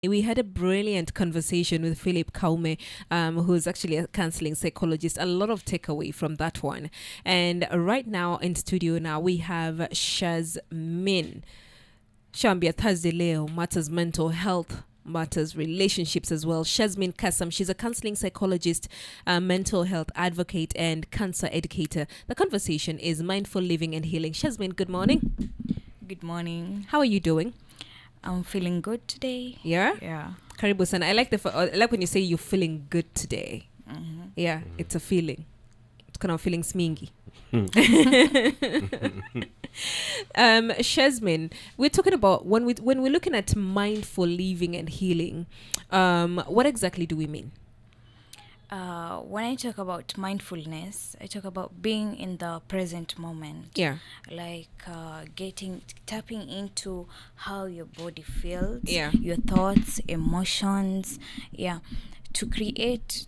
We had a brilliant conversation with Philip Kaume, who's actually a counseling psychologist. A lot of takeaway from that one. And right now in studio now we have Shazmeen. Shambia Thursday Leo matters mental health, matters relationships as well. Shazmeen Kassam, she's a counseling psychologist, mental health advocate, and cancer educator. The conversation is mindful living and healing. Shazmeen, good morning. Good morning. How are you doing? I'm feeling good today. Yeah? Yeah. Karibu sana. I like when you say you're feeling good today. Mm-hmm. Yeah, it's a feeling. It's kind of feeling smingy. Shazmeen, we're talking about when we're looking at mindful living and healing. What exactly do we mean? When I talk about mindfulness, I talk about being in the present moment. Yeah. Like tapping into how your body feels, Yeah. your thoughts, emotions. Yeah. To create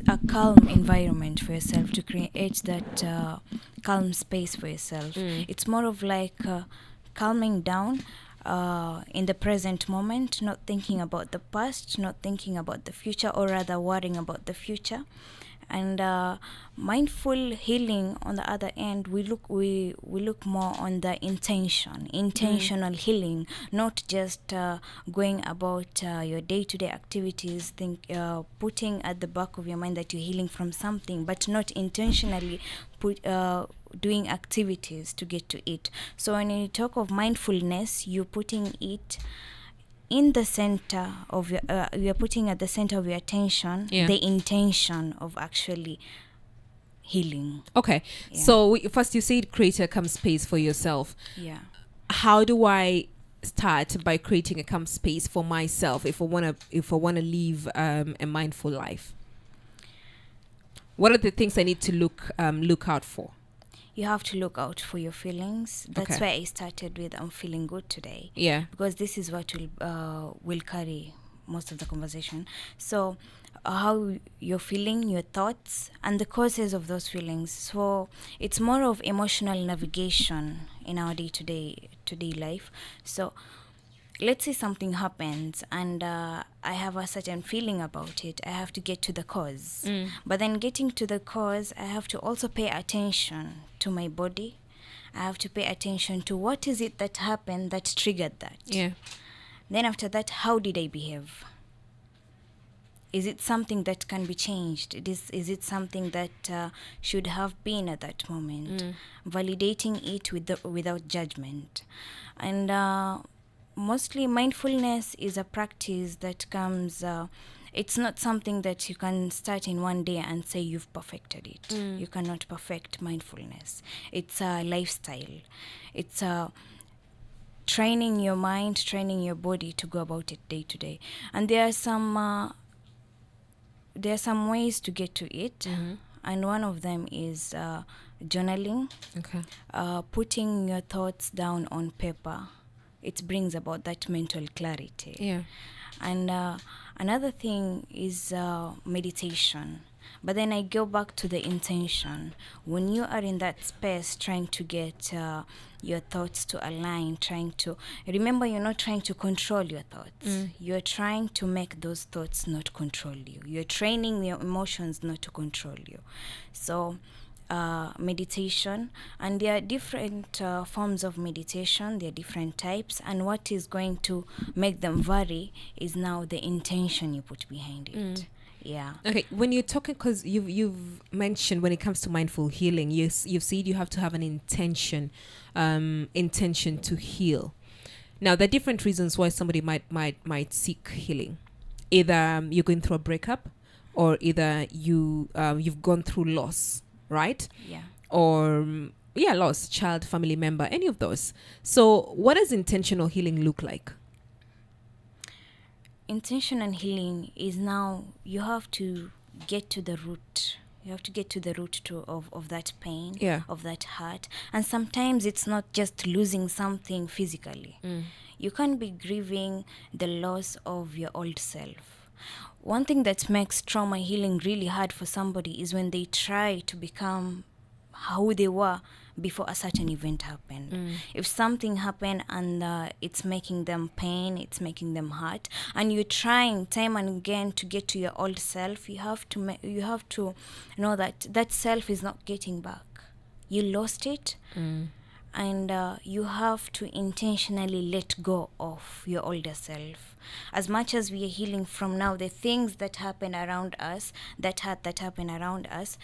a calm environment for yourself, to create that calm space for yourself. It's more of like calming down in the present moment, not thinking about the past, not thinking about the future, or rather worrying about the future. And mindful healing, on the other end, we look more on the intentional healing, not just going about your day-to-day activities, putting at the back of your mind that you're healing from something, but not intentionally doing activities to get to it. So when you talk of mindfulness, you're putting it in the center of your you're putting at the center of your attention, Yeah. the intention of actually healing. Okay. Yeah. So first you said create a calm space for yourself. Yeah. How do I start by creating a calm space for myself if I wanna live a mindful life? What are the things I need to look out for? You have to look out for your feelings. That's Okay. why I started with I'm feeling good today, Yeah. because this is what will carry most of the conversation. So how you're feeling, your thoughts, and the causes of those feelings. So it's more of emotional navigation in our day-to-day life. So let's say something happens and I have a certain feeling about it. I have to get to the cause. But then getting to the cause, I have to also pay attention to my body. I have to pay attention to what is it that happened that triggered that. Yeah. Then after that, how did I behave? Is it something that can be changed? Is it something that should have been at that moment? Validating it without judgment. And mostly mindfulness is a practice that comes, it's not something that you can start in one day and say you've perfected it. You cannot perfect mindfulness. It's a lifestyle. It's training your mind, training your body to go about it day to day. And there are some ways to get to it. And one of them is journaling, Okay. putting your thoughts down on paper. It brings about that mental clarity. Yeah. And another thing is meditation. But then I go back to the intention. When you are in that space trying to get your thoughts to align, trying to remember, you're not trying to control your thoughts. You're trying to make those thoughts not control you. You're training your emotions not to control you. So meditation, and there are different forms of meditation. There are different types, and what is going to make them vary is now the intention you put behind it. Yeah. Okay, when you're talking, because you've mentioned when it comes to mindful healing, you've said you have to have an intention to heal. Now, there are different reasons why somebody might seek healing. Either you're going through a breakup, or either you've gone through loss, right? Yeah. Or loss, child, family member, any of those. So, what does intentional healing look like? Intentional healing is now you have to get to the root. You have to get to the root of that pain, Yeah. of that hurt. And sometimes it's not just losing something physically. You can be grieving the loss of your old self. One thing that makes trauma healing really hard for somebody is when they try to become who they were before a certain event happened. If something happened and it's making them pain, it's making them hurt, and you're trying time and again to get to your old self, you have to know that that self is not getting back. You lost it. And you have to intentionally let go of your older self. As much as we are healing from now, the things that happen around us, that happen around us,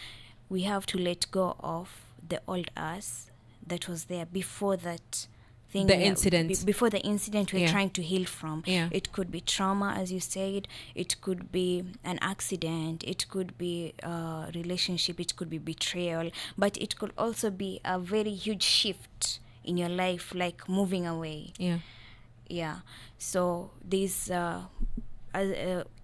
we have to let go of the old us that was there before that thing. The incident. Before the incident we're Yeah. trying to heal from. Yeah. It could be trauma, as you said. It could be an accident. It could be a relationship. It could be betrayal. But it could also be a very huge shift in your life, like moving away. Yeah. Yeah. So there's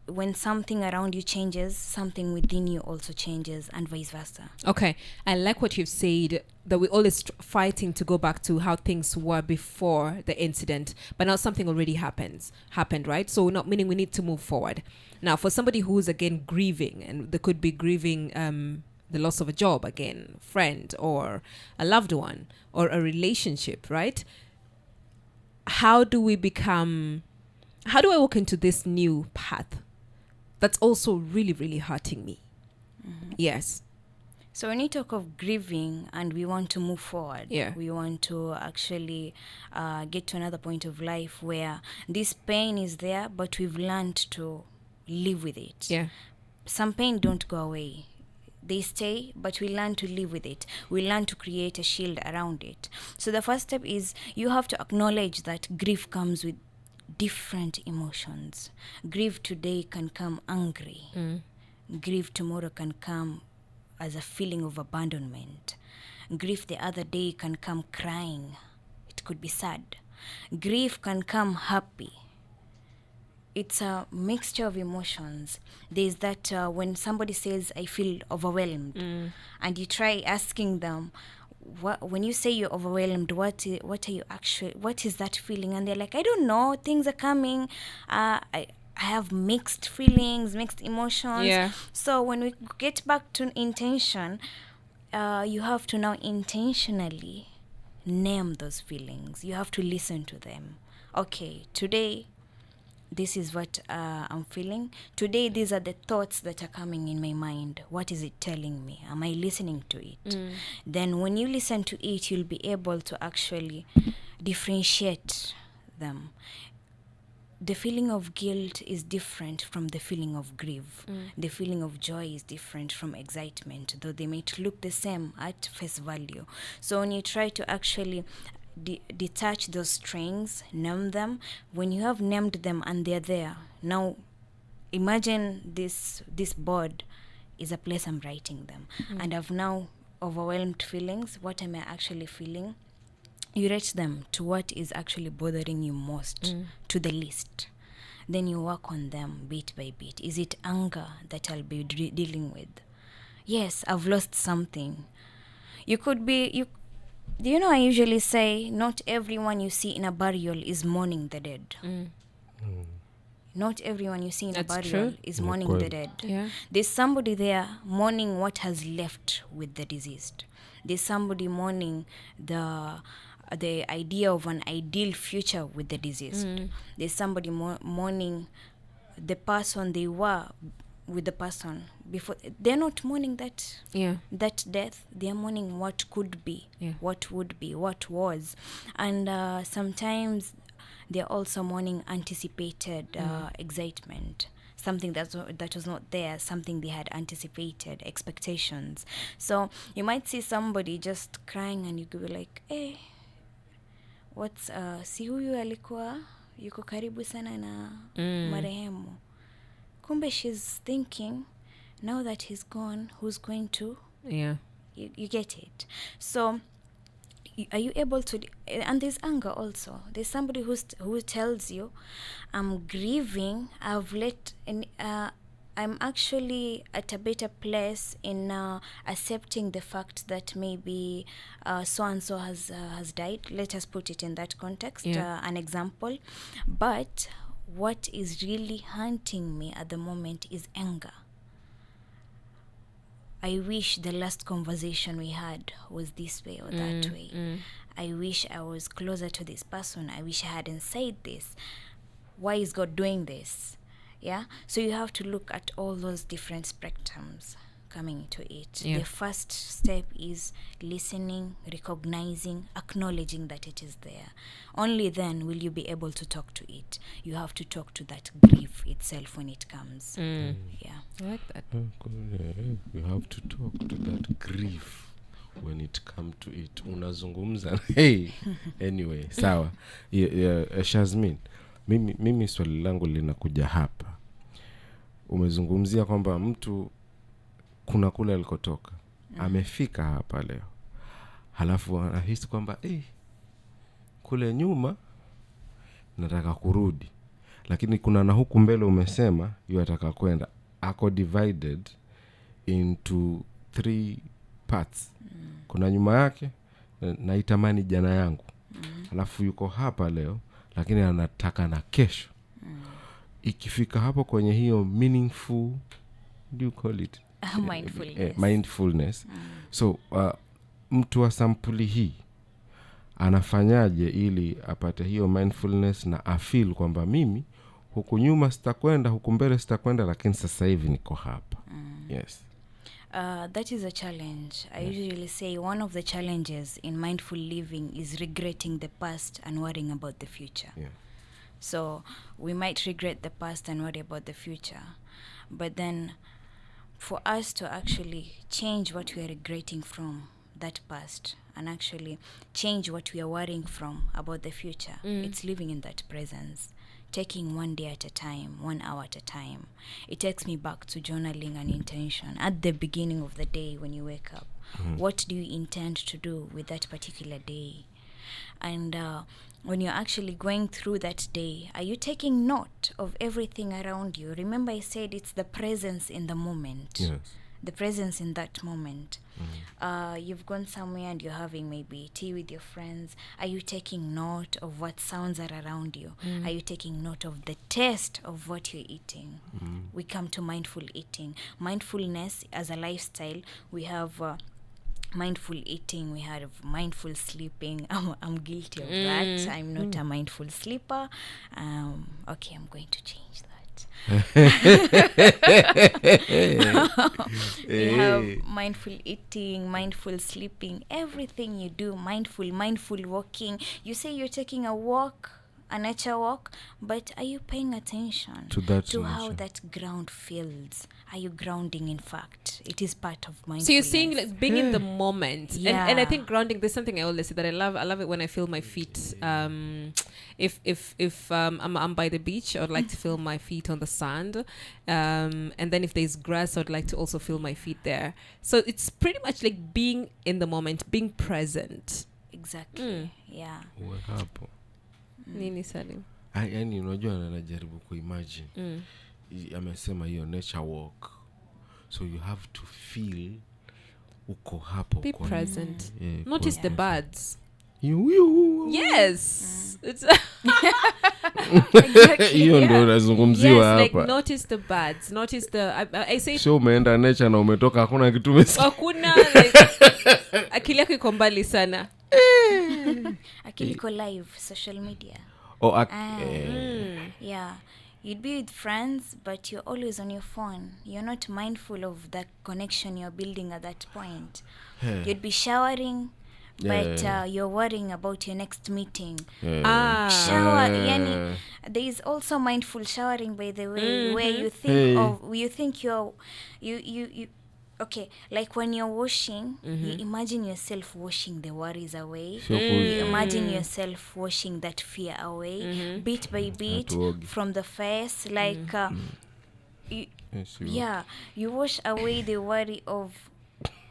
when something around you changes, something within you also changes, and vice versa. Okay, I like what you've said, that we're always fighting to go back to how things were before the incident, but now something already happened, right? So not meaning we need to move forward. Now, for somebody who's again grieving, and they could be grieving the loss of a job again, friend, or a loved one, or a relationship, right? How do I walk into this new path that's also really, really hurting me? Yes. So when you talk of grieving and we want to move forward, Yeah. we want to actually get to another point of life where this pain is there, but we've learned to live with it. Yeah. Some pain don't go away. They stay, but we learn to live with it. We learn to create a shield around it. So the first step is you have to acknowledge that grief comes with different emotions. Grief today can come angry. Grief tomorrow can come as a feeling of abandonment. Grief the other day can come crying. It could be sad. Grief can come happy. It's a mixture of emotions. There's that when somebody says, I feel overwhelmed, and you try asking them, when you say you're overwhelmed, what is that feeling? And they're like, I don't know, things are coming. I have mixed feelings, mixed emotions. Yeah. So when we get back to intention, you have to now intentionally name those feelings. You have to listen to them. Okay, today, this is what I'm feeling. Today, these are the thoughts that are coming in my mind. What is it telling me? Am I listening to it? Then when you listen to it, you'll be able to actually differentiate them. The feeling of guilt is different from the feeling of grief. The feeling of joy is different from excitement, though they might look the same at face value. So when you try to actually detach those strings, name them, when you have named them and they're there, now imagine this board is a place I'm writing them. And I've now overwhelmed feelings. What am I actually feeling? You rate them to what is actually bothering you most, to the least. Then you work on them bit by bit. Is it anger that I'll be dealing with? Yes, I've lost something. You could be, do you know, I usually say not everyone you see in a burial is mourning the dead. Not everyone you see in That's a burial true. is mourning the dead. Yeah. There's somebody there mourning what has left with the deceased. There's somebody mourning the idea of an ideal future with the deceased. There's somebody mourning the person they were with the person before. They're not mourning that death. They're mourning what could be, what would be, what was. And sometimes they're also mourning anticipated excitement, something that was not there, something they had anticipated, expectations. So you might see somebody just crying and you could be like, hey, what's si huyu alikuwa yuko karibu sana na marehemu. Kumbe she's thinking, now that he's gone, who's going to? Yeah. You get it. So are you able to, and there's anger also. There's somebody who tells you, I'm grieving, I'm actually at a better place in accepting the fact that maybe so-and-so has died. Let us put it in that context, an example. But what is really haunting me at the moment is anger. I wish the last conversation we had was this way or that way. I wish I was closer to this person. I wish I hadn't said this. Why is God doing this? Yeah. So you have to look at all those different spectrums coming to it. Yeah. The first step is listening, recognizing, acknowledging that it is there. Only then will you be able to talk to it. You have to talk to that grief itself when it comes. Yeah. I like that. You have to talk to that grief when it come to it. Unazungumza. Hey. Anyway, sawa. Shazmeen, mimi swali langu linakuja hapa. Umezungumzia kwamba mtu kuna kule alikotoka. Amefika hapa leo. Halafu anahisi kwamba kule nyuma nataka kurudi. Lakini kuna na huku mbele umesema yataka kwenda. Ako divided into 3 parts. Kuna nyuma yake na itamani jana yangu. Halafu yuko hapa leo lakini anataka na kesho. Ikifika hapo kwenye hiyo meaningful, do you call it mindfulness. So mtu wa sampuli hii anafanyaje ili apate hiyo mindfulness na afeel kwamba mimi huku nyuma sitakwenda, huku mbele sitakwenda, lakini sasa hivi niko hapa. Yes. That is a challenge. I usually say one of the challenges in mindful living is regretting the past and worrying about the future. Yeah. So we might regret the past and worry about the future. But then for us to actually change what we are regretting from that past and actually change what we are worrying from about the future, it's living in that presence. Taking one day at a time, 1 hour at a time. It takes me back to journaling and intention. At the beginning of the day when you wake up, what do you intend to do with that particular day? And when you're actually going through that day, are you taking note of everything around you? Remember I said it's the presence in the moment. Yes. The presence in that moment. You've gone somewhere and you're having maybe tea with your friends. Are you taking note of what sounds are around you? Are you taking note of the taste of what you're eating? We come to mindful eating. Mindfulness as a lifestyle, we have mindful eating, we have mindful sleeping. I'm guilty of that. I'm not a mindful sleeper. Okay, I'm going to change that. You have mindful eating, mindful sleeping, everything you do, mindful walking. You say you're taking a walk, a nature walk, but are you paying attention to how that ground feels? Are you grounding? In fact, it is part of mindfulness. So you're saying like being in the moment. Yeah. And I think grounding, there's something I always say that I love it when I feel my feet. If I'm by the beach, I'd like to feel my feet on the sand. And then if there's grass, I'd like to also feel my feet there. So it's pretty much like being in the moment, being present. Exactly. Yeah. Uwe hapo. Nini Salim? Yaani unajua najaribu kuimagine. Amesema hiyo nature walk. So you have to feel uko hapo. Be present. Yeah, notice the birds. Yes. It's hiyo ndo nazungumziwa hapa. Like notice the birds, notice the I say so umeenda nature na umetoka hakuna kitu umesikia. Hakuna like akili yako iko mbali sana. Akili iko live social media. Yeah. You'd be with friends, but you're always on your phone. You're not mindful of that connection you're building at that point. You'd be showering, but you're worrying about your next meeting. Shower, yani, there is also mindful showering, by the way, where you think you okay, like when you're washing, you imagine yourself washing the worries away. You imagine yourself washing that fear away, bit by bit, from the face. Like, you wash away the worry of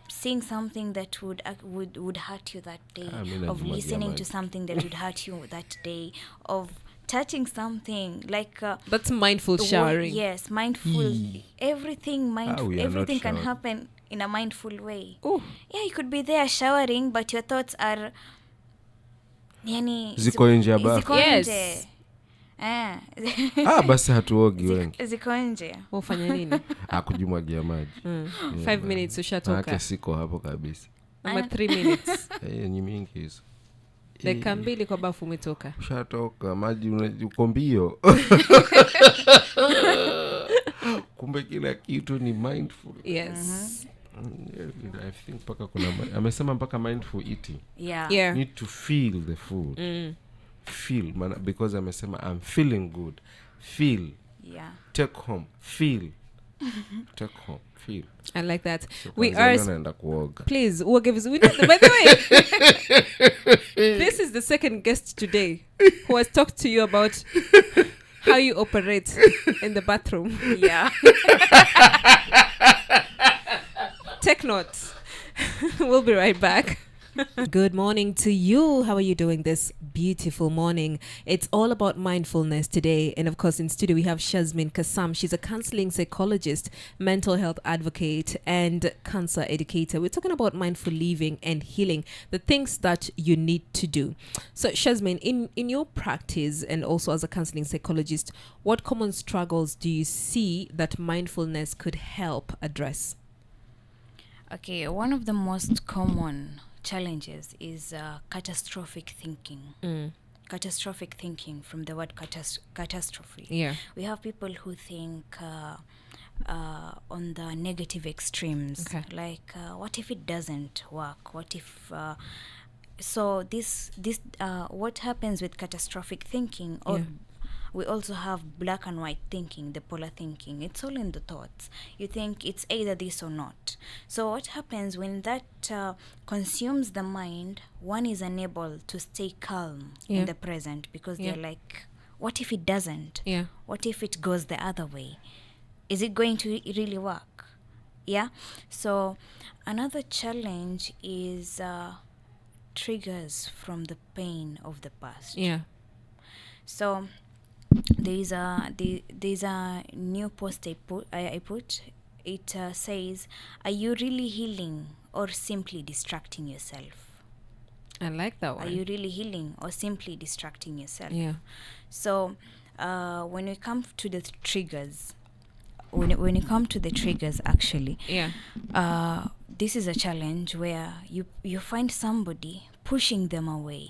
seeing something that would hurt you that day, of listening to something that would hurt you that day, of touching something like that's mindful showering. Yes, mindful. Everything mindful. Everything can happen in a mindful way. Yeah, you could be there showering, but your thoughts are ziko nje ya bafu. Yes. Basi hatuogi wengi. Ziko nje. Ufanya nini? Kujimwagia maji. 5 minutes ushatoka. Maana siko hapo kabisa. Ama 3 minutes. Ni mingi hizo. Dakika 2 kwa bafu umetoka. Ushatoka maji uko mbio. Kumbe kila kitu ni mindful. Yes. I think amesema mpaka mindful eating. Yeah. Need to feel the food. Feel, because amesema I'm feeling good. Feel. Yeah. Take home. Feel. Take home. Feel. I like that. So We are please, by the way, this is the second guest today who has talked to you about how you operate in the bathroom. Yeah. Take notes. We'll be right back. Good morning to you. How are you doing this beautiful morning? It's all about mindfulness today. And of course, in studio, we have Shazmeen Kassam. She's a counseling psychologist, mental health advocate, and cancer educator. We're talking about mindful living and healing, the things that you need to do. So, Shazmeen, in your practice and also as a counseling psychologist, what common struggles do you see that mindfulness could help address? Okay, one of the most common challenges is catastrophic thinking. Catastrophic thinking, from the word catastrophe. Yeah. We have people who think on the negative extremes. Okay. Like, what if it doesn't work? What if... so this what happens with catastrophic thinking, or we also have black and white thinking, the polar thinking. It's all in the thoughts. You think it's either this or not. So what happens when that consumes the mind, one is unable to stay calm in the present, because they're like, what if it doesn't? Yeah. What if it goes the other way? Is it going to really work? Yeah. So another challenge is triggers from the pain of the past. Yeah. So there's a new post I put. It says, are you really healing or simply distracting yourself? I like that one. Are you really healing or simply distracting yourself? Yeah. So when we come to the triggers, when you come to the triggers, actually, this is a challenge where you find somebody pushing them away.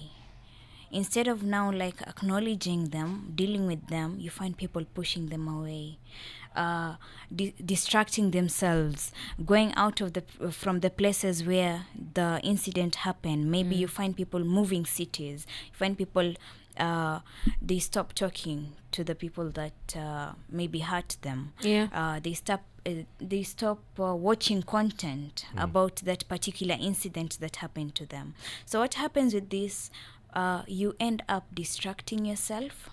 Instead of now like acknowledging them, dealing with them, you find people pushing them away, distracting themselves, going out of from the places where the incident happened. Maybe you find people moving cities. You find people they stop talking to the people that maybe hurt them. Yeah. They stop watching content about that particular incident that happened to them. So what happens with this? You end up distracting yourself,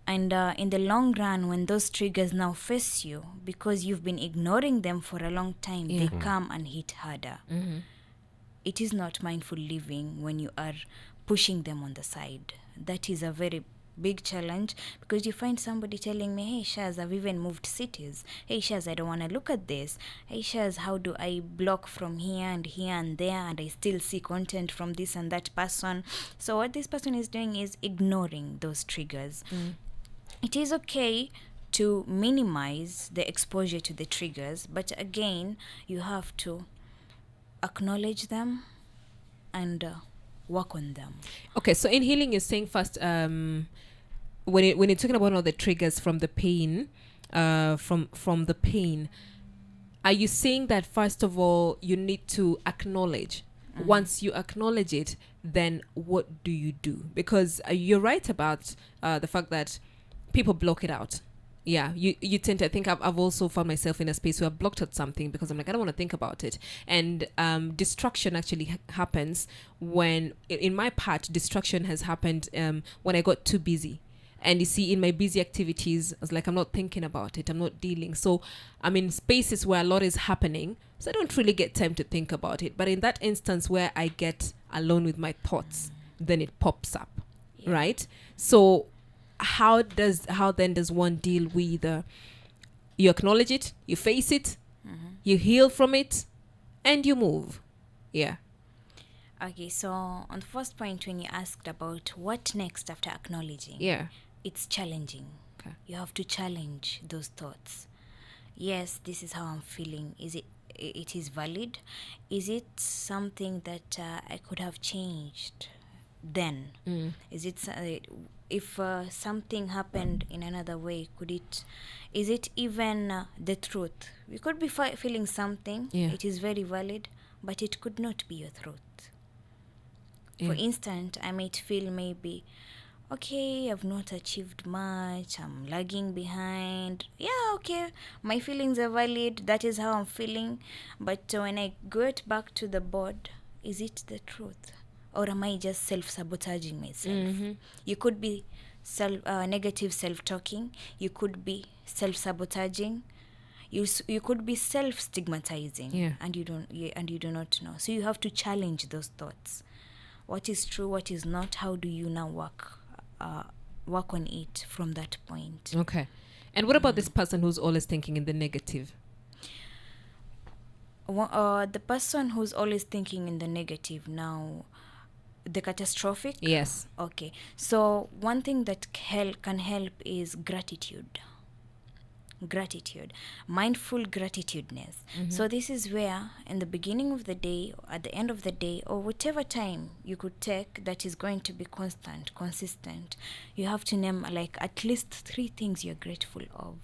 and in the long run, when those triggers now face you, because you've been ignoring them for a long time, they come and hit harder. It is not mindful living when you are pushing them on the side. That is a very big challenge, because you find somebody telling me, hey Shaz, I've even moved cities. Hey Shaz, I don't want to look at this. Hey Shaz, how do I block from here and there, and I still see content from this and that person? So what this person is doing is ignoring those triggers. It is okay to minimize the exposure to the triggers, but again, you have to acknowledge them and work on them. Okay, so in healing, you're saying first, when you're talking about all the triggers from the pain, from the pain, are you saying that first of all you need to acknowledge? Once you acknowledge it, then what do you do? Because you're right about the fact that people block it out. Yeah, you tend to, I think I've also found myself in a space where I've blocked out something because I'm like, I don't want to think about it. And distraction actually happens when, in my part, distraction has happened when I got too busy. And you see, in my busy activities, I was like, I'm not thinking about it. I'm not dealing. So I'm in spaces where a lot is happening. So I don't really get time to think about it. But in that instance where I get alone with my thoughts, then it pops up, right? So how then does one deal with you acknowledge it, you face it, you heal from it, and you move? Okay, so on the first point, when you asked about what next after acknowledging, it's challenging. Okay. You have to challenge those thoughts. Yes, this is how I'm feeling. It is valid? Is it something that I could have changed then? Is it if something happened in another way, is it even the truth? We could be feeling something. Yeah. It is very valid, but it could not be your truth. Yeah. For instance, I might feel maybe, okay, I've not achieved much, I'm lagging behind. Yeah, okay, my feelings are valid, that is how I'm feeling. But when I get back to the board, is it the truth? Or am I just self-sabotaging myself? You could be negative self-talking, you could be self-sabotaging, you could be self-stigmatizing. Yeah. And you do not know. So you have to challenge those thoughts. What is true, what is not? How do you now work on it from that point? Okay. And what about this person who's always thinking in the negative? The person who's always thinking in the negative now, the catastrophic? Yes. Okay. So one thing that can help is gratitude. Mindful gratitudeness. So this is where in the beginning of the day, at the end of the day, or whatever time you could take that is going to be consistent, you have to name like at least 3 things you're grateful of.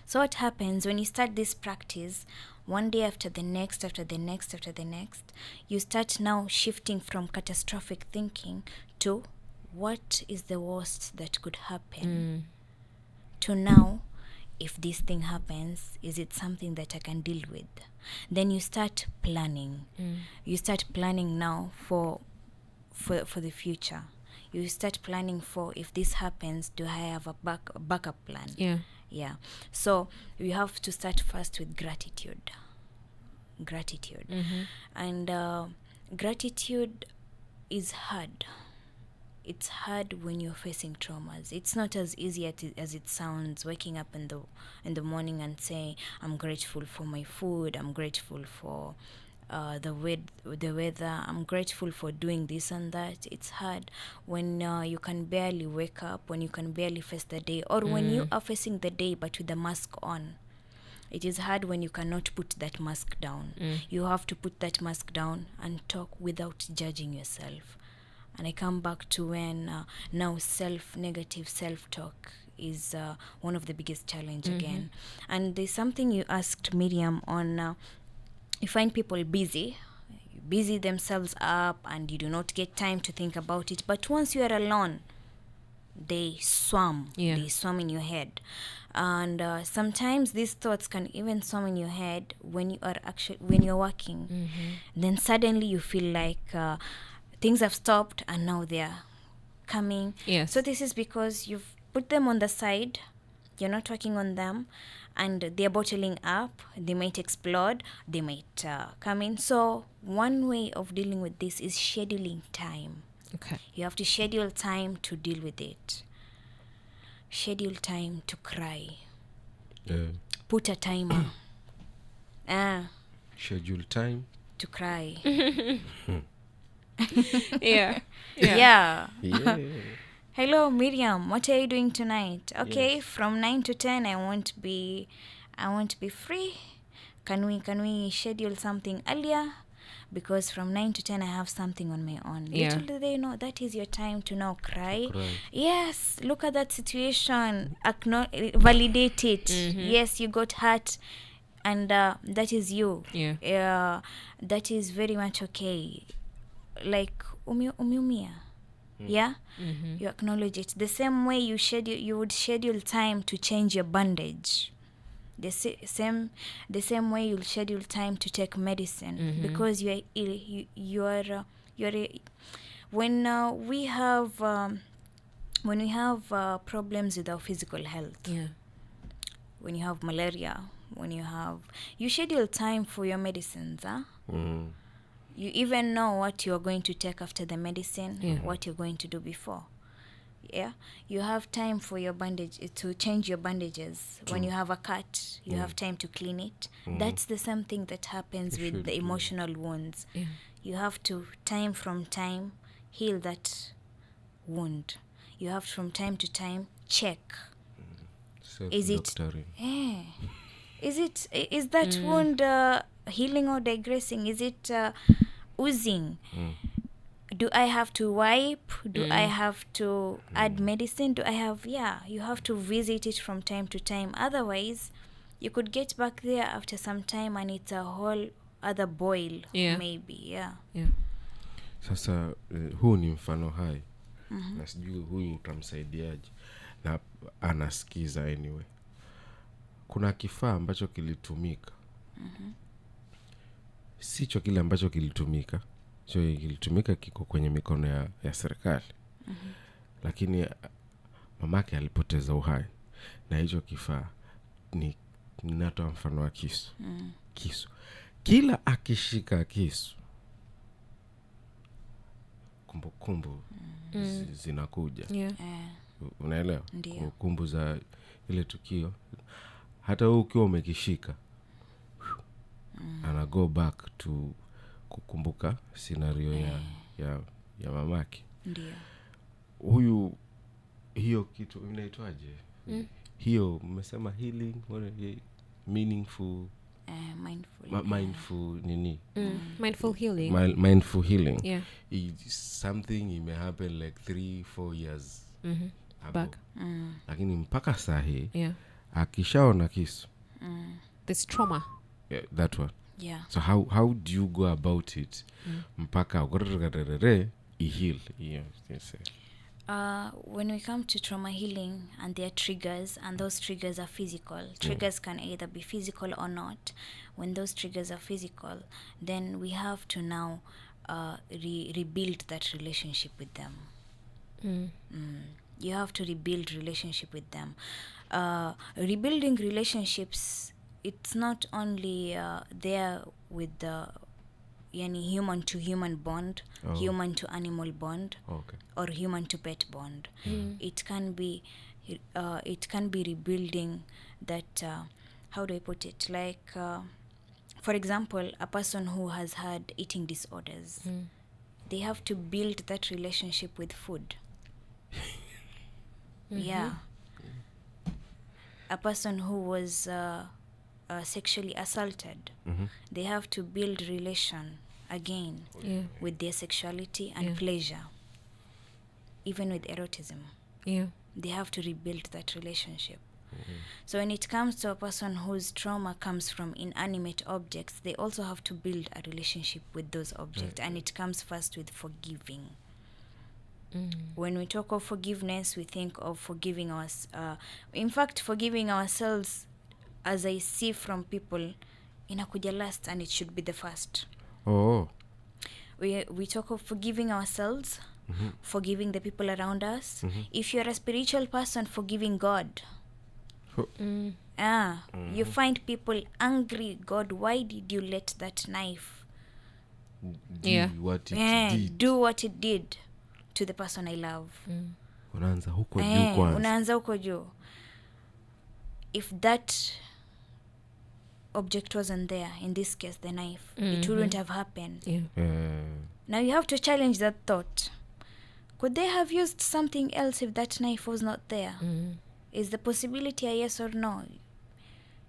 So what happens when you start this practice, one day after the next, you start now shifting from catastrophic thinking to what is the worst that could happen, to now, if this thing happens, is it something that I can deal with? Then you start planning. You start planning now for the future. You start planning for, if this happens, do I have a backup plan? Yeah. So you have to start first with gratitude. And gratitude is hard. It's hard when you're facing traumas. It's not as easy as it sounds, waking up in the morning and saying, I'm grateful for my food, I'm grateful for the weather, I'm grateful for doing this and that. It's hard when you can barely wake up, when you can barely face the day, or when you are facing the day but with the mask on. It is hard when you cannot put that mask down. You have to put that mask down and talk without judging yourself. And I come back to when now negative self-talk is one of the biggest challenge again. And there's something you asked Miriam on, you find people busy themselves up and you do not get time to think about it. But once you are alone, they swam in your head. And sometimes these thoughts can even swim in your head when you're working. Then suddenly you feel like things have stopped and now they're coming. Yes. So this is because you've put them on the side, you're not working on them, and they're bottling up. They might explode, they might come in. So one way of dealing with this is scheduling time. Okay. You have to schedule time to deal with it. Schedule time to cry. Put a timer. Schedule time To cry. Yeah. Yeah. Yeah. Hello, Miriam. What are you doing tonight? Okay, Yes. from 9 to 10, I want to be free. Can we schedule something earlier? Because from 9 to 10, I have something on my own. Yeah. Little do they know that is your time to now cry. Cry. Yes, look at that situation. Validate it. Yes, you got hurt, and that is you. Yeah. That is very much okay. Like umiumia. Yeah, you acknowledge it. The same way you would schedule time to change your bandage. The same way you'll schedule time to take medicine because you are ill. When we have problems with our physical health. Yeah. When you have malaria, you schedule time for your medicines. You even know what you're going to take after the medicine, what you're going to do before. Yeah, you have time for your bandage to change your bandages. When you have a cut, you have time to clean it. That's the same thing that happens with the emotional wounds. You have to time from time heal that wound. you have to from time to time check. Is it Self-doctoring. is that wound healing or digressing? Is it oozing? Do I have to wipe? Do I have to add medicine? Do I have you have to visit it from time to time. Otherwise you could get back there after some time and it's a whole other boil. Maybe. Sasa huu ni mfano hai. Na sijui huyu utamsaidiaje, na anasikiza anyway. Kuna kifaa ambacho kilitumika, sicho kile ambacho kilitumika, sio kilitumika, kiko kwenye mikono ya serikali, lakini mamake alipoteza uhai na hicho kifaa. Ninatoa mfano wa kisu. Kisu, kila akishika kisu kumbukumbu zinakuja. Unaelewa? Kumbukumbu za ile tukio. Hata wewe ukiwa umekishika ana go back to kukumbuka scenario ya mamake. Ndio. Huyu hiyo kitu inaitwaje? Hiyo mmesema healing, meaningful, mindful nini? Mindful healing. Mindful healing. Yeah. It's something it may happen like 3-4 years back. Lakini mpaka sahi akishaona kisu, this trauma. That one. So how do you go about it mpaka heal? When we come to trauma healing, and there are triggers, and those triggers are physical. Triggers can either be physical or not. When those triggers are physical, then we have to now rebuild that relationship with them. You have to rebuild relationship with them. Rebuilding relationships, it's not only there with the human to human bond, human to animal bond, or human to pet bond. It can be rebuilding that. How do I put it? Like, for example, a person who has had eating disorders, they have to build that relationship with food. A person who was sexually assaulted, they have to build relation again with their sexuality and pleasure. Even with erotism, they have to rebuild that relationship. So when it comes to a person whose trauma comes from inanimate objects, they also have to build a relationship with those objects, and it comes first with forgiving. When we talk of forgiveness, we think of forgiving us. In fact, forgiving ourselves, as I see from people, inakuja last, and it should be the first. We talk of forgiving ourselves, forgiving the people around us. If you're a spiritual person, forgiving God. You find people angry. God, why did you let that knife do what it did to the person I love? Unaanza huko juu kwanza. Unaanza huko juu. If that object wasn't there, in this case the knife, it wouldn't have happened. Now you have to challenge that thought. Could they have used something else if that knife was not there? Is the possibility a yes or no?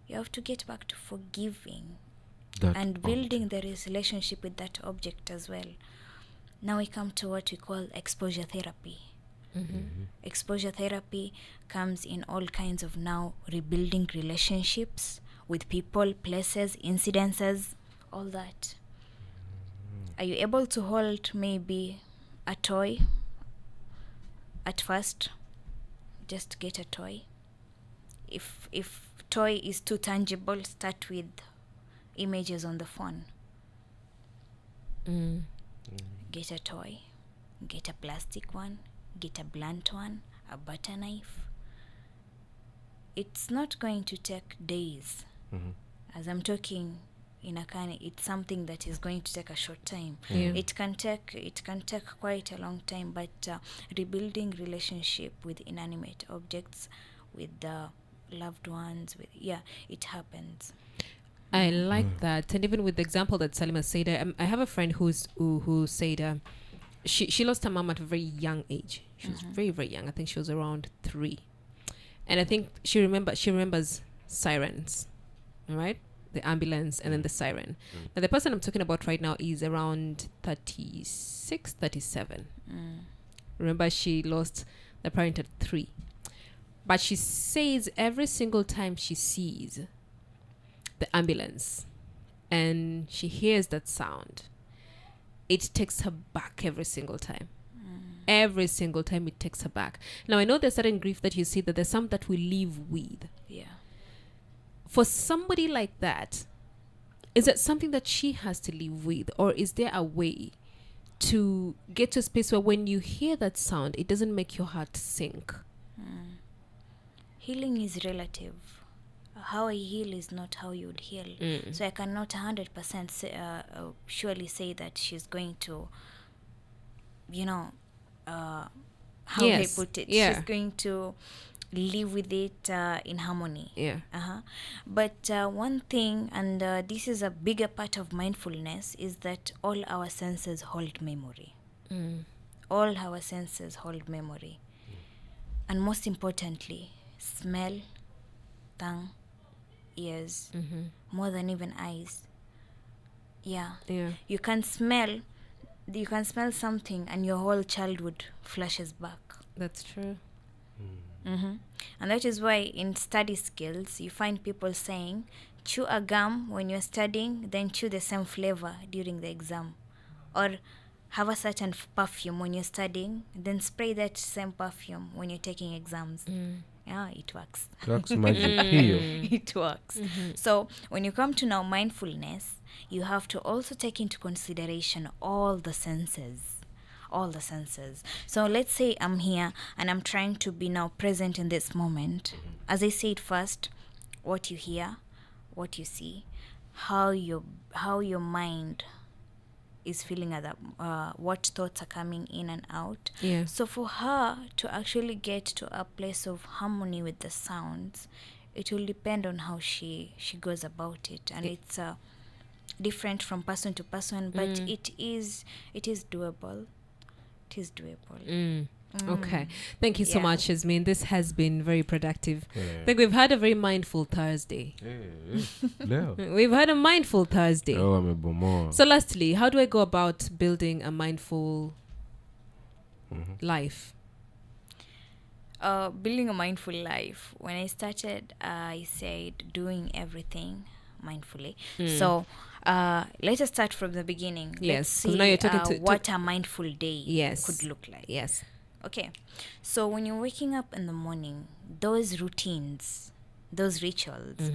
You have to get back to forgiving that and building the relationship with that object as well. Now we come to what we call exposure therapy. Exposure therapy comes in all kinds of now rebuilding relationships with people, places, incidences, all that. Are you able to hold maybe a toy at first? Just get a toy. If toy is too tangible, start with images on the phone. Get a toy, get a plastic one, get a blunt one, a butter knife. It's not going to take days. As I'm talking in a kind, it's something that is going to take a short time. It can take quite a long time, but rebuilding relationship with inanimate objects, with the loved ones, it happens. I like that. And even with the example that Salima said, I have a friend who said she lost her mom at a very young age. She was very, very young. I think she was around 3. And I think she remembers sirens, all right? The ambulance and then the siren. Now, the person I'm talking about right now is around 36, 37. Remember, she lost the parent at 3. But she says every single time she sees the ambulance and she hears that sound, it takes her back every single time. Every single time it takes her back. Now, I know there's certain grief that you see that there's some that we live with. Yeah. For somebody like that, is it something that she has to live with, or is there a way to get to a space where when you hear that sound, it doesn't make your heart sink? Healing is relative. How I heal is not how you would heal. So I cannot 100% surely say that she's going to, how Yes, I put it, yeah. she's going to live with it in harmony. Yeah. But one thing, and this is a bigger part of mindfulness, is that all our senses hold memory. All our senses hold memory. And most importantly, smell, tongue, ears, more than even eyes. Yeah. You can smell something and your whole childhood flashes back. That's true. And that is why in study skills, you find people saying, chew a gum when you're studying, then chew the same flavor during the exam. Or have a certain perfume when you're studying, then spray that same perfume when you're taking exams. Yeah, it works. That's magic. Here. It works. So when you come to now mindfulness, you have to also take into consideration all the senses. So let's say I'm here and I'm trying to be now present in this moment. As I said first, what you hear, what you see, how your mind is feeling at that, what thoughts are coming in and out. Yeah. So for her to actually get to a place of harmony with the sounds, it will depend on how she goes about it, and it's different from person to person, but it is doable. It is doable. Okay. Thank you so Yeah. much, Shazmeen. This has been very productive. Yeah. I think we've had a very mindful Thursday. Leo. We've had a mindful Thursday. Oh, I'm a bomo. So lastly, how do I go about building a mindful life? Building a mindful life. When I started, I said doing everything mindfully. So let us start from the beginning. Yes, Let's 'cause see now you're talking to- what a mindful day Yes. could look like. Yes. Okay, so when you're waking up in the morning, those routines, those rituals,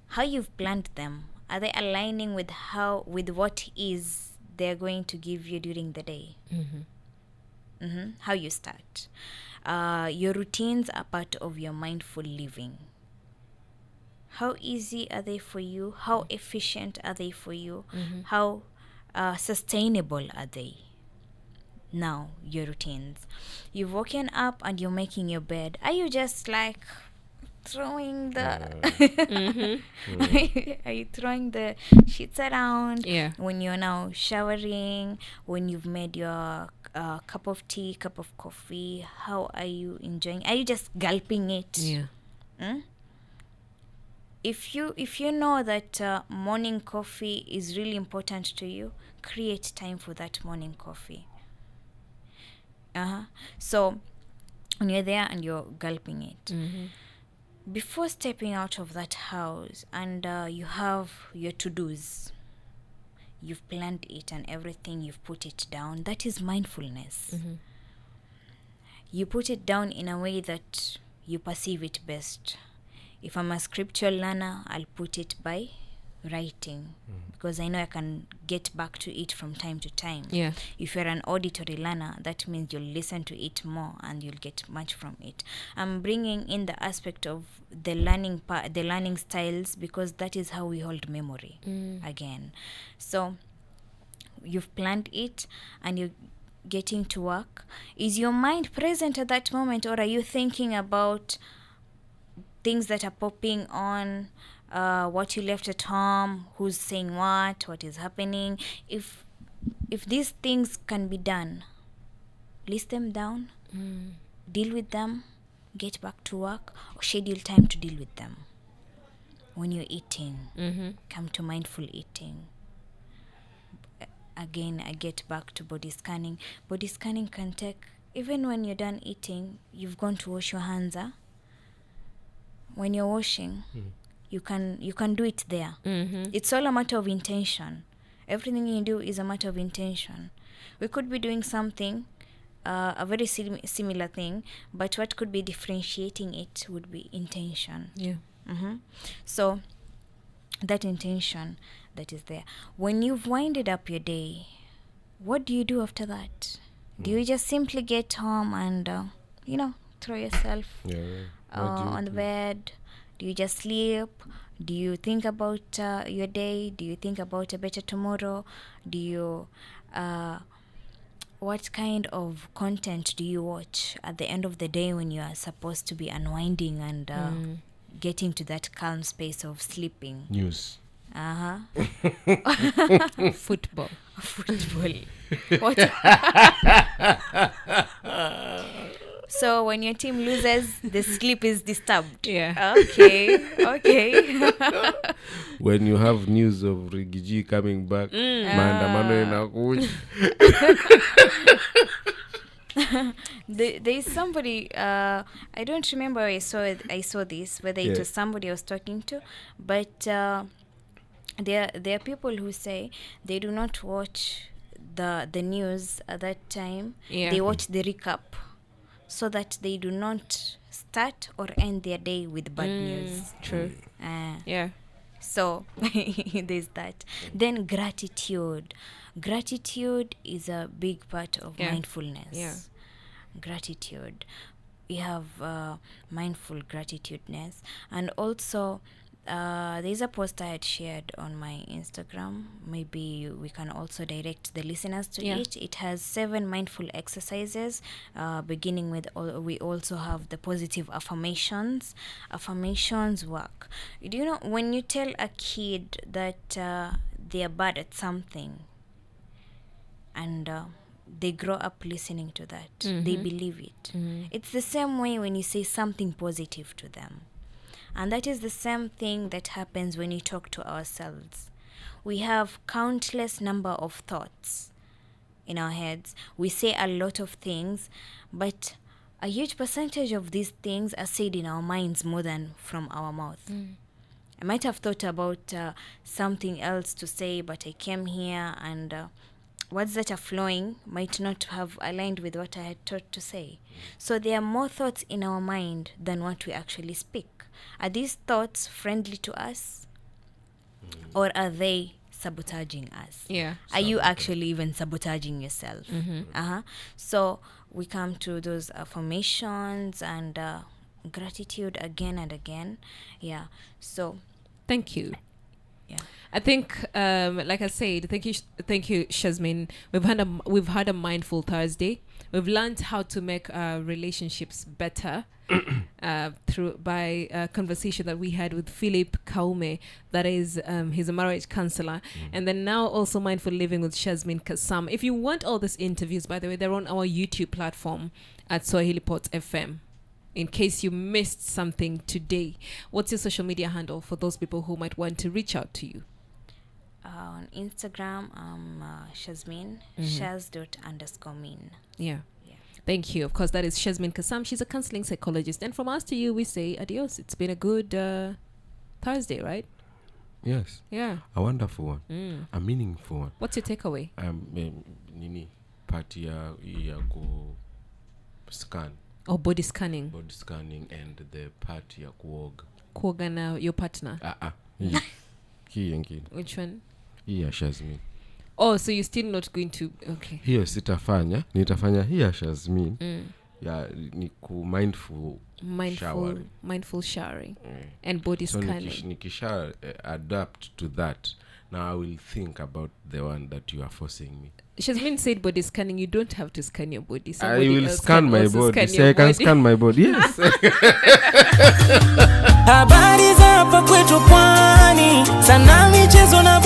how you've planned them, are they aligning with what is they're going to give you during the day? How you start. Your routines are part of your mindful living. How easy are they for you? How efficient are they for you? How sustainable are they? Now, your routines. You've woken up and you're making your bed. Are you just like throwing the are you throwing the sheets around? Yeah. When you're now showering, when you've made your cup of tea, cup of coffee, how are you enjoying? Are you just gulping it? Yeah. If you know that morning coffee is really important to you, create time for that morning coffee. So when you're there and you're gulping it, before stepping out of that house and you have your to-dos, you've planned it and everything, you've put it down, that is mindfulness. You put it down in a way that you perceive it best. If I'm a scriptural learner, I'll put it by writing, because I know I can get back to it from time to time. Yeah. If you're an auditory learner, that means you'll listen to it more and you'll get much from it. I'm bringing in the aspect of the learning the learning styles, because that is how we hold memory again. So you've planned it and you're getting to work. Is your mind present at that moment, or are you thinking about things that are popping on, what you left at home, who's saying what is happening? If if these things can be done, list them down, deal with them, get back to work, or schedule time to deal with them. When you're eating, come to mindful eating. Again, I get back to body scanning. Body scanning can take, even when you're done eating, you've gone to wash your hands. When you're washing, you can do it there. It's all a matter of intention. Everything you do is a matter of intention. We could be doing something, a very similar thing, but what could be differentiating it would be intention. Yeah. So that intention that is there. When you've winded up your day, what do you do after that? Do you just simply get home and throw yourself on the bed? Do you just sleep? Do you think about your day? Do you think about a better tomorrow? Do you what kind of content do you watch at the end of the day when you are supposed to be unwinding and getting to that calm space of sleeping? News. Football. What? So when your team loses, the sleep is disturbed. Yeah. Okay. When you have news of Rigiji coming back, maandamano inakuja. There is somebody, I don't remember I saw this, whether it was somebody I was talking to, but there are people who say they do not watch the news at that time. They watch the recap so that they do not start or end their day with bad news. True. So there's that. Then gratitude is a big part of mindfulness. Gratitude, we have mindful gratitudeness. And also there's a post I had shared on my Instagram. Maybe we can also direct the listeners to it. It has 7 mindful exercises, beginning with we also have the positive affirmations. Affirmations work. Do you know, when you tell a kid that they are bad at something and they grow up listening to that, they believe it. It's the same way when you say something positive to them. And that is the same thing that happens when you talk to ourselves. We have countless number of thoughts in our heads. We say a lot of things, but a huge percentage of these things are said in our minds more than from our mouth. I might have thought about something else to say, but I came here and words that are flowing might not have aligned with what I had thought to say. So there are more thoughts in our mind than what we actually speak. Are these thoughts friendly to us? Or are they sabotaging us? Are you actually even sabotaging yourself? So we come to those affirmations and gratitude again and again. So thank you. Yeah. I think, like I said, thank you, Shazmeen. We've had a mindful Thursday. We've learned how to make relationships better by a conversation that we had with Philip Kaume. That is, he's a marriage counselor, and then now also mindful living with Shazmeen Kassam. If you want all these interviews, by the way, they're on our YouTube platform at Swahili Pot FM. In case you missed something today, what's your social media handle for those people who might want to reach out to you? On Instagram, I'm Shazmeen, shaz._mean. Yeah. Thank you. Of course, that is Shazmeen Kassam. She's a counseling psychologist. And from us to you, we say adios. It's been a good Thursday, right? Yes. Yeah. A wonderful one. A meaningful one. What's your takeaway? Party ya ku scan. Oh, body scanning. Body scanning and the part ya kuoga. Kuoga na your partner. Hii yengine. Which one? Hii ya Shazmeen. Oh, so you're still not going to... Okay. Hiyo sitafanya. Nitafanya hii ya Shazmeen. Ya ni ku mindful showering and body scanning. So nikisha adapt to that, now I will think about the one that you are forcing me. Shazmeen said body scanning. You don't have to scan your body. I will scan my body. I can scan my body. Yes. Habari za hapa kwetu pwani, sana michezo na